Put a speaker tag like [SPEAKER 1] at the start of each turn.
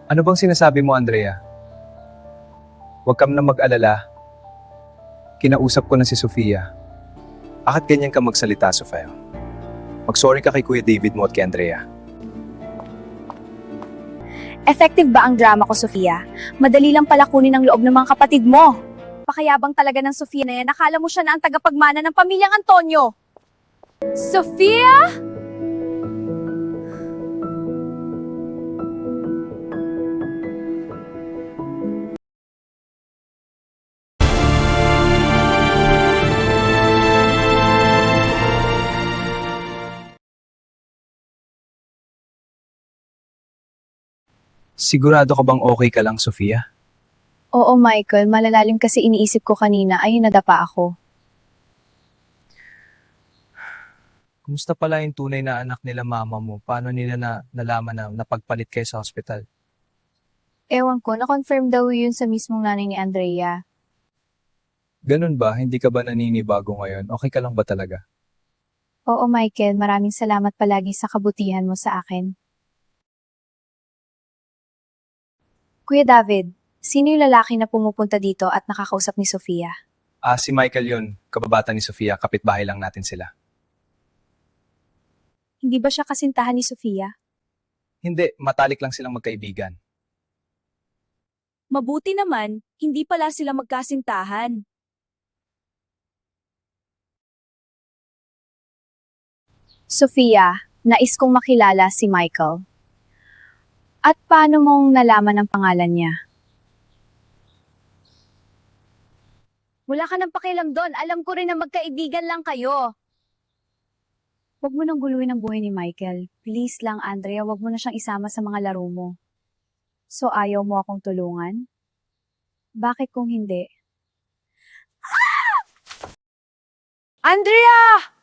[SPEAKER 1] Ano bang sinasabi mo, Andrea? Huwag kam na mag-alala. Kinausap ko na si Sofia. Bakit ganyan ka magsalita, Sofia? Mag-sorry ka kay Kuya David mo at kay Andrea.
[SPEAKER 2] Effective ba ang drama ko, Sofia? Madali lang pala kunin ang loob ng mga kapatid mo. Pakayabang talaga ng Sofia na yan. Akala mo siya na ang tagapagmana ng pamilyang Antonio. Sofia?
[SPEAKER 1] Sigurado ka bang okay ka lang, Sofia?
[SPEAKER 2] Oo, Michael. Malalalim kasi iniisip ko kanina. Ayun, nadapa ako.
[SPEAKER 1] Kumusta pala yung tunay na anak nila mama mo? Paano nila nalaman na napagpalit kayo sa hospital?
[SPEAKER 2] Ewan ko, na-confirm daw yun sa mismong nanay ni Andrea.
[SPEAKER 1] Ganun ba? Hindi ka ba naninibago ngayon? Okay ka lang ba talaga?
[SPEAKER 2] Oo, Michael. Maraming salamat palagi sa kabutihan mo sa akin. Kuya David, sino yung lalaki na pumupunta dito at nakakausap ni Sofia?
[SPEAKER 1] Si Michael yun. Kababata ni Sofia. Kapitbahay lang natin sila.
[SPEAKER 2] Hindi ba siya kasintahan ni Sofia?
[SPEAKER 1] Hindi, matalik lang silang magkaibigan.
[SPEAKER 2] Mabuti naman, hindi pala sila magkasintahan. Sofia, nais kong makilala si Michael. At paano mong nalaman ang pangalan niya? Wala ka nang pakialam doon. Alam ko rin na magkaibigan lang kayo. Huwag mo nang guluhin ang buhay ni Michael. Please lang, Andrea, huwag mo na siyang isama sa mga laro mo. So ayaw mo akong tulungan? Bakit kung hindi? Andrea!